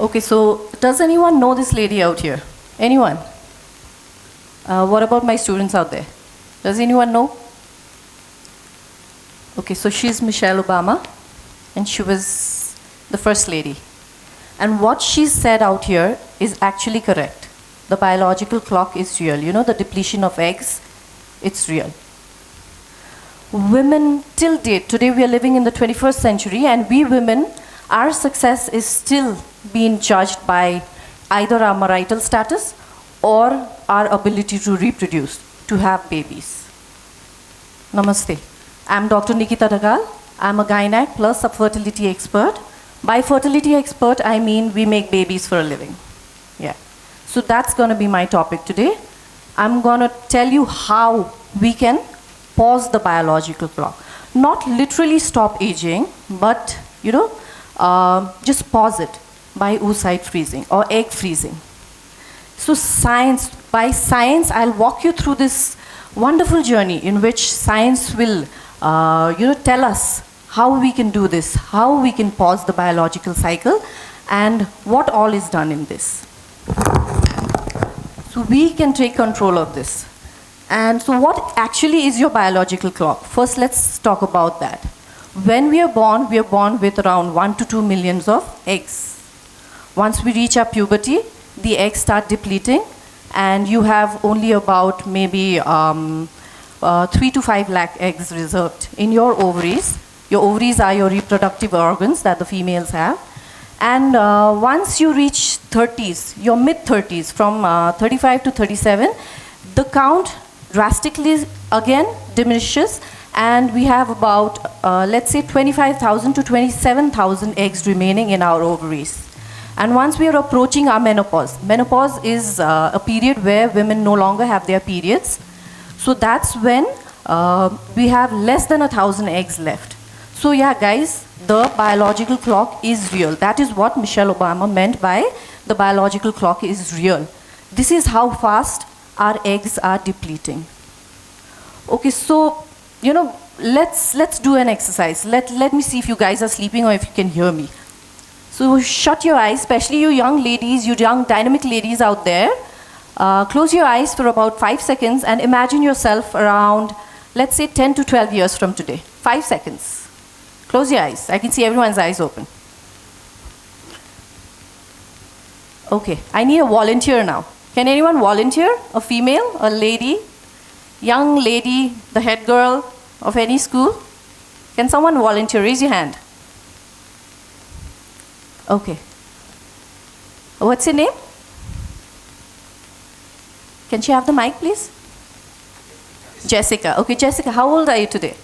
Okay, so does anyone know this lady out here? Anyone? What about my students out there? Does anyone know? Okay, so she's Michelle Obama, and she was the first lady. And what she said out here is actually correct. The biological clock is real. You know, the depletion of eggs, it's real. Women till date, today we are living in the 21st century, and we women, our success is still being judged by either our marital status or our ability to reproduce, to have babies. Namaste. I'm Dr. Nikita Dhakal. I'm a gynec plus a fertility expert. By fertility expert, I mean we make babies for a living. Yeah. So that's going to be my topic today. I'm going to tell you how we can pause the biological clock. Not literally stop aging, but, you know, just pause it by oocyte freezing or egg freezing. So by science, I'll walk you through this wonderful journey in which science will tell us how we can do this, how we can pause the biological cycle, and what all is done in this. So we can take control of this. And so what actually is your biological clock? First, let's talk about that. When we are born with around 1 to 2 million of eggs. Once we reach our puberty, the eggs start depleting, and you have only about maybe 3 to 5 lakh eggs reserved in your ovaries. Your ovaries are your reproductive organs that the females have. And once you reach 30s, your mid-30s, from 35 to 37, the count drastically again diminishes, and we have about, let's say, 25,000 to 27,000 eggs remaining in our ovaries. And once we are approaching our menopause is a period where women no longer have their periods. So that's when we have less than 1,000 eggs left. So yeah, guys, the biological clock is real. That is what Michelle Obama meant by the biological clock is real. This is how fast our eggs are depleting. Okay, so, you know, let's do an exercise. Let me see if you guys are sleeping or if you can hear me. So shut your eyes, especially you young ladies, you young dynamic ladies out there. Close your eyes for about 5 seconds and imagine yourself around, let's say, 10 to 12 years from today. 5 seconds. Close your eyes. I can see everyone's eyes open. Okay, I need a volunteer now. Can anyone volunteer? A female, a lady, young lady, the head girl of any school? Can someone volunteer? Raise your hand. Okay. What's your name? Can she have the mic, please? Jessica. Okay, Jessica, how old are you today?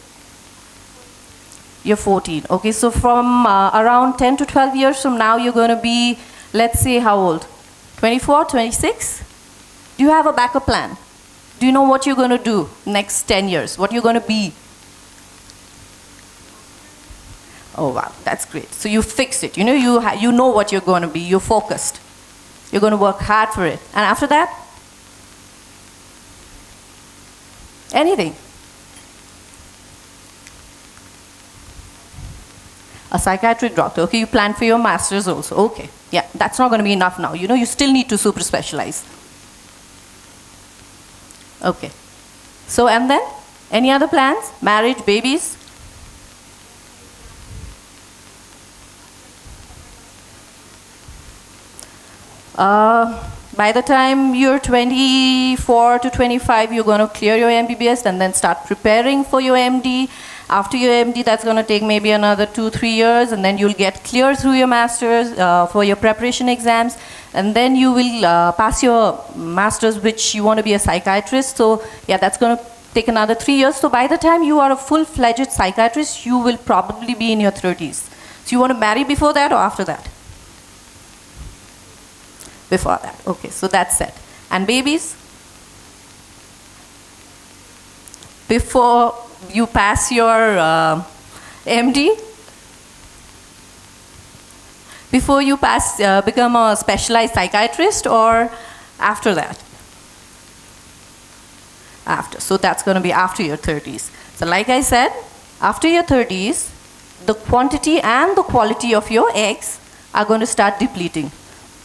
You're 14. Okay, so from around 10 to 12 years from now, you're going to be, let's say, how old? 24, 26? Do you have a backup plan? Do you know what you're going to do next 10 years? What you're going to be? Oh, wow, that's great. So you fixed it. You know, you know what you're going to be. You're focused. You're going to work hard for it. And after that? Anything. A psychiatric doctor. Okay, you plan for your master's also. Okay. Yeah, that's not going to be enough now. You know, you still need to super specialize. Okay. So, and then? Any other plans? Marriage, babies? By the time you're 24 to 25, you're going to clear your MBBS and then start preparing for your MD. After your MD, that's going to take maybe another 2-3 years, and then you'll get clear through your master's for your preparation exams, and then you will pass your master's, which you want to be a psychiatrist. So yeah, that's going to take another 3 years. So by the time you are a full-fledged psychiatrist, you will probably be in your 30s. So you want to marry before that or after that? Before that. Okay, so that's set. And babies? Before you pass your MD? Before you become a specialized psychiatrist, or after that? After. So that's going to be after your 30s. So like I said, after your 30s, the quantity and the quality of your eggs are going to start depleting.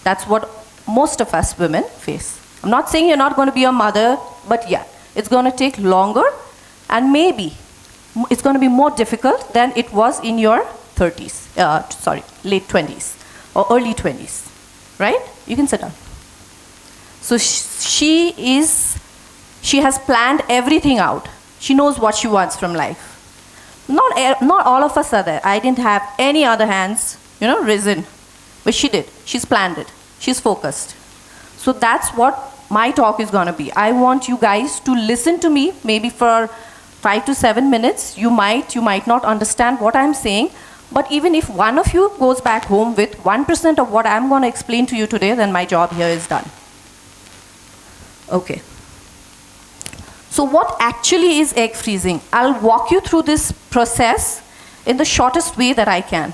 That's what most of us women face. I'm not saying you're not going to be a mother, but yeah, it's going to take longer, and maybe it's going to be more difficult than it was in your 30s, late 20s or early 20s, right? You can sit down. So she has planned everything out. She knows what she wants from life. Not all of us are there. I didn't have any other hands, risen, but she did. She's planned it. She's focused. So that's what my talk is going to be. I want you guys to listen to me, maybe for 5 to 7 minutes. You might not understand what I'm saying, but even if one of you goes back home with 1% of what I'm going to explain to you today, then my job here is done. Okay. So what actually is egg freezing? I'll walk you through this process in the shortest way that I can.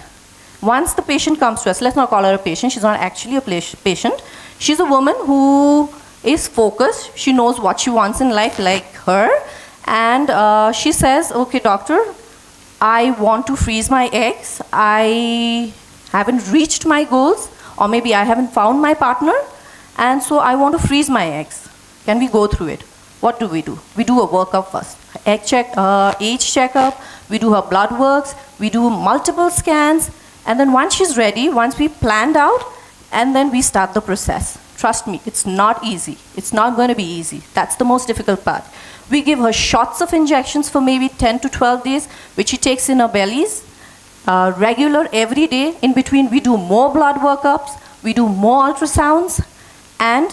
Once the patient comes to us, let's not call her a patient, she's not actually a patient. She's a woman who is focused, she knows what she wants in life, like her, and she says, okay doctor, I want to freeze my eggs, I haven't reached my goals, or maybe I haven't found my partner, and so I want to freeze my eggs. Can we go through it? What do? We do a workup first. Age checkup, we do her blood works, we do multiple scans, and then once she's ready, once we planned out, and then we start the process. Trust me, it's not easy. It's not going to be easy. That's the most difficult part. We give her shots of injections for maybe 10 to 12 days, which she takes in her bellies, regular every day. In between, we do more blood workups, we do more ultrasounds, and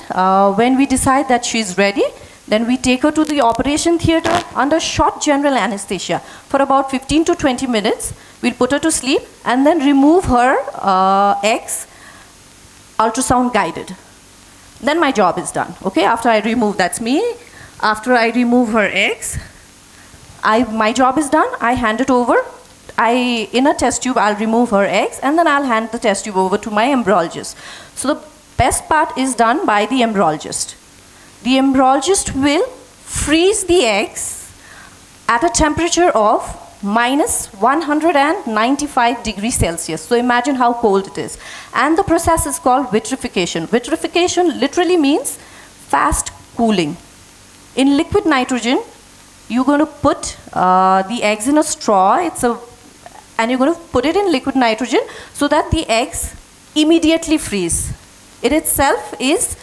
when we decide that she's ready, then we take her to the operation theater under short general anesthesia for about 15 to 20 minutes. We'll put her to sleep and then remove her eggs, ultrasound guided. Then my job is done, okay? After I remove, that's me. After I remove her eggs, my job is done. I hand it over. In a test tube, I'll remove her eggs, and then I'll hand the test tube over to my embryologist. So the best part is done by the embryologist. The embryologist will freeze the eggs at a temperature of minus 195 degrees Celsius. So imagine how cold it is. And the process is called vitrification. Vitrification literally means fast cooling. In liquid nitrogen, you're going to put the eggs in a straw, and you're going to put it in liquid nitrogen so that the eggs immediately freeze. It itself is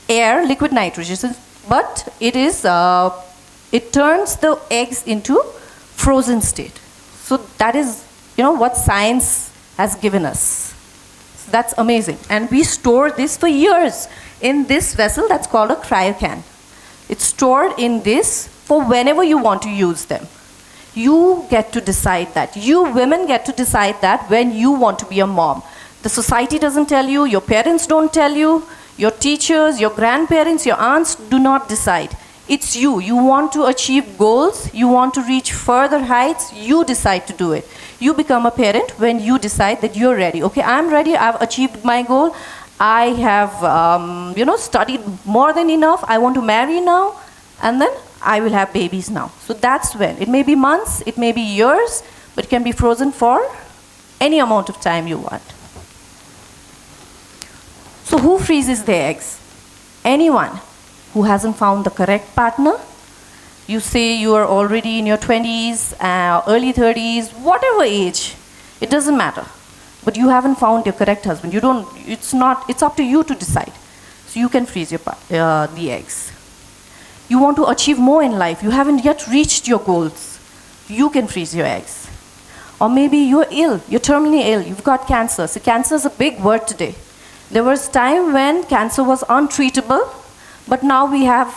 air, liquid nitrogen, but it turns the eggs into frozen state. So that is, what science has given us. So that's amazing. And we store this for years in this vessel that's called a cryocan. It's stored in this for whenever you want to use them. You get to decide that. You women get to decide that when you want to be a mom. The society doesn't tell you, your parents don't tell you, your teachers, your grandparents, your aunts do not decide. It's you. You want to achieve goals, you want to reach further heights, you decide to do it. You become a parent when you decide that you're ready. Okay, I'm ready, I've achieved my goal, I have studied more than enough, I want to marry now, and then I will have babies now. So that's when. It may be months, it may be years, but it can be frozen for any amount of time you want. So who freezes their eggs? Anyone who hasn't found the correct partner. You say you are already in your 20s, early 30s, whatever age, it doesn't matter. But you haven't found your correct husband. It's up to you to decide. So you can freeze the eggs. You want to achieve more in life. You haven't yet reached your goals. You can freeze your eggs. Or maybe you're ill, you're terminally ill, you've got cancer. So cancer is a big word today. There was a time when cancer was untreatable, but now we have,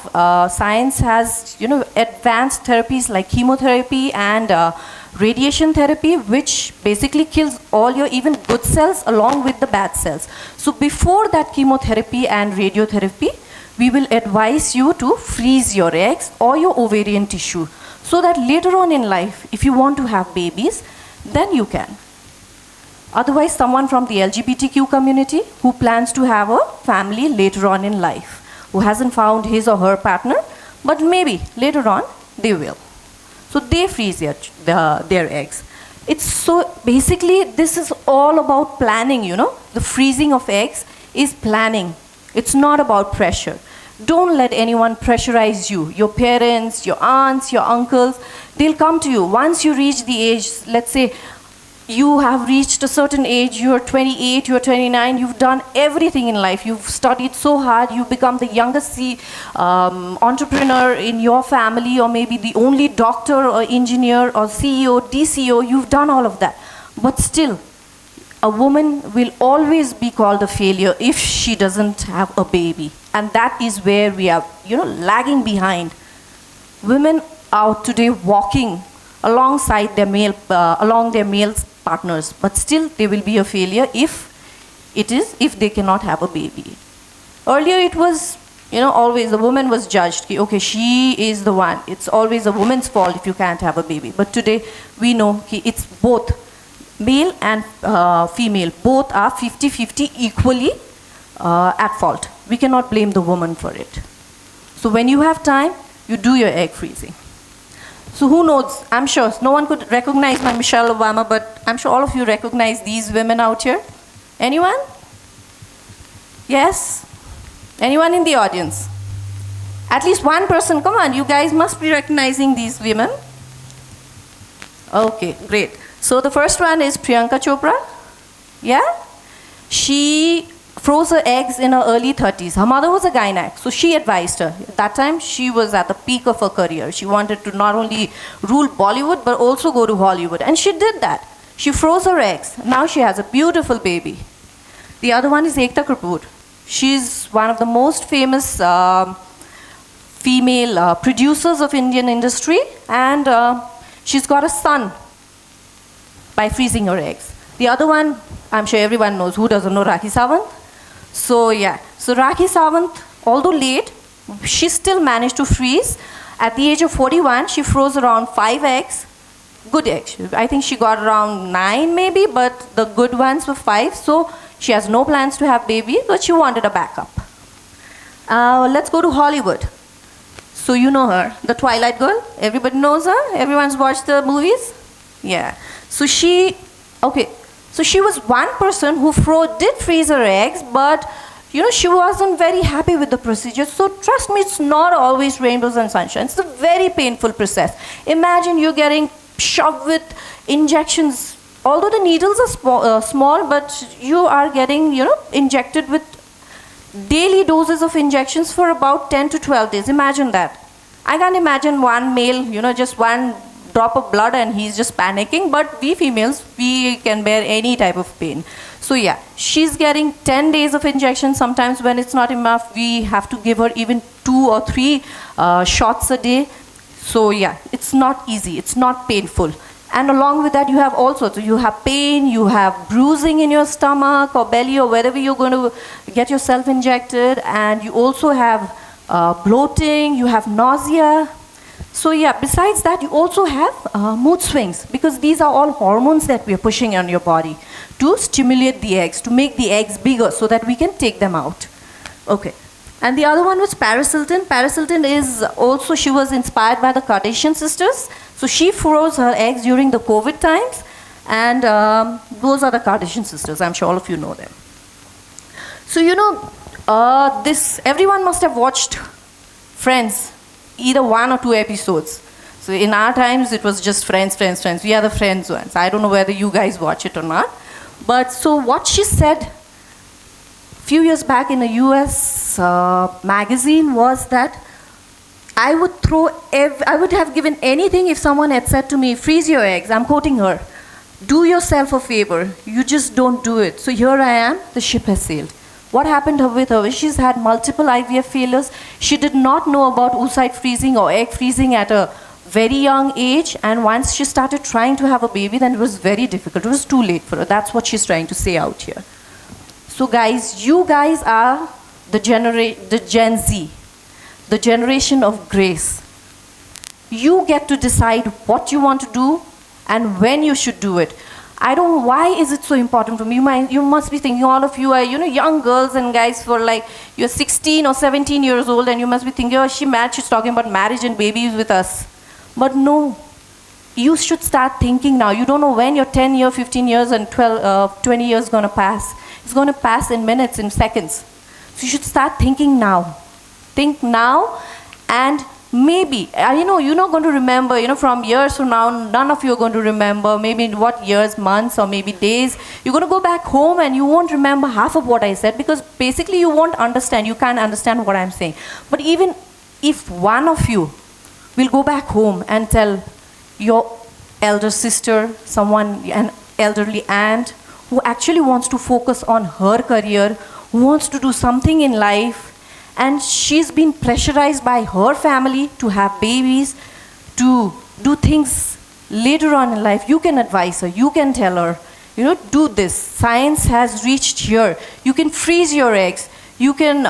science has, advanced therapies like chemotherapy and radiation therapy, which basically kills all your even good cells along with the bad cells. So before that chemotherapy and radiotherapy, we will advise you to freeze your eggs or your ovarian tissue, so that later on in life, if you want to have babies, then you can. Otherwise, someone from the LGBTQ community who plans to have a family later on in life, who hasn't found his or her partner, but maybe later on they will. So they freeze their eggs. It's so, basically this is all about planning, the freezing of eggs is planning. It's not about pressure. Don't let anyone pressurize you. Your parents, your aunts, your uncles, they'll come to you. Once you reach the age, let's say you have reached a certain age, you're 28, you're 29, you've done everything in life. You've studied so hard, you've become the youngest entrepreneur in your family, or maybe the only doctor or engineer or CEO, DCO, you've done all of that. But still, a woman will always be called a failure if she doesn't have a baby. And that is where we are, lagging behind. Women are today walking alongside their male partners, but still they will be a failure if they cannot have a baby. Earlier it was, always the woman was judged. Okay, she is the one. It's always a woman's fault if you can't have a baby. But today we know it's both male and female. Both are 50-50 equally at fault. We cannot blame the woman for it. So when you have time, you do your egg freezing. So who knows? I'm sure no one could recognize my Michelle Obama, but I'm sure all of you recognize these women out here. Anyone? Yes? Anyone in the audience? At least one person. Come on, you guys must be recognizing these women. Okay, great. So the first one is Priyanka Chopra. Yeah? She froze her eggs in her early 30s. Her mother was a gynac, so she advised her. At that time, she was at the peak of her career. She wanted to not only rule Bollywood, but also go to Hollywood. And she did that. She froze her eggs. Now she has a beautiful baby. The other one is Ekta Kapoor. She's one of the most famous female producers of Indian industry. And she's got a son by freezing her eggs. The other one, I'm sure everyone knows. Who doesn't know Rakhi Sawant? So yeah, so Rakhi Sawant, although late, she still managed to freeze. At the age of 41, she froze around 5 eggs, good eggs. I think she got around 9 maybe, but the good ones were 5. So she has no plans to have baby, but she wanted a backup. Let's go to Hollywood. So you know her, the Twilight girl. Everybody knows her. Everyone's watched the movies. Yeah. So she was one person who did freeze her eggs, but she wasn't very happy with the procedure. So trust me, it's not always rainbows and sunshine. It's a very painful process. Imagine you're getting shoved with injections. Although the needles are small, but you are getting, injected with daily doses of injections for about 10 to 12 days. Imagine that. I can't imagine one male, just one drop of blood and he's just panicking, but we females, we can bear any type of pain. So yeah, she's getting 10 days of injection. Sometimes when it's not enough, we have to give her even 2 or 3 shots a day. So yeah, it's not easy, it's not painful. And along with that, you have pain, you have bruising in your stomach or belly or wherever you're going to get yourself injected, and you also have bloating, you have nausea. So yeah, besides that, you also have mood swings, because these are all hormones that we are pushing on your body to stimulate the eggs, to make the eggs bigger so that we can take them out. Okay. And the other one was Paris Hilton. Paris Hilton is also, she was inspired by the Kardashian sisters. So she froze her eggs during the COVID times. And those are the Kardashian sisters. I'm sure all of you know them. So everyone must have watched Friends, either 1 or 2 episodes. So in our times, it was just Friends. We are the Friends ones. I don't know whether you guys watch it or not. But so what she said a few years back in a US magazine was that I would have given anything if someone had said to me, freeze your eggs. I'm quoting her. Do yourself a favor. You just don't do it. So here I am. The ship has sailed. What happened with her? She's had multiple IVF failures. She did not know about oocyte freezing or egg freezing at a very young age. And once she started trying to have a baby, then it was very difficult. It was too late for her. That's what she's trying to say out here. So guys, you guys are the Gen Z, the generation of grace. You get to decide what you want to do and when you should do it. Why is it so important for me? You must be thinking, all of you are, young girls and guys for you're 16 or 17 years old, and you must be thinking, oh, she's talking about marriage and babies with us. But no, you should start thinking now. You don't know when your 10 years, 15 years and 20 years gonna pass. It's going to pass in minutes, in seconds. So you should start thinking now. Think now, and maybe, you're not going to remember, from years from now, none of you are going to remember, maybe in what years, months, or maybe days. You're going to go back home and you won't remember half of what I said, because basically you won't understand, you can't understand what I'm saying. But even if one of you will go back home and tell your elder sister, an elderly aunt, who actually wants to focus on her career, who wants to do something in life, and she's been pressurized by her family to have babies, to do things later on in life, you can advise her, you can tell her, do this. Science has reached here. You can freeze your eggs. You can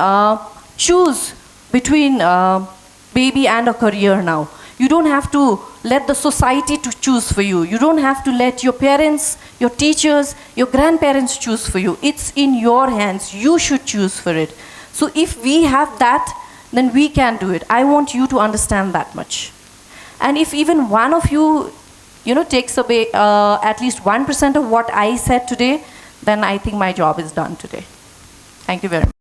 choose between baby and a career now. You don't have to let the society to choose for you. You don't have to let your parents, your teachers, your grandparents choose for you. It's in your hands. You should choose for it. So if we have that, then we can do it. I want you to understand that much. And if even one of you, takes away at least 1% of what I said today, then I think my job is done today. Thank you very much.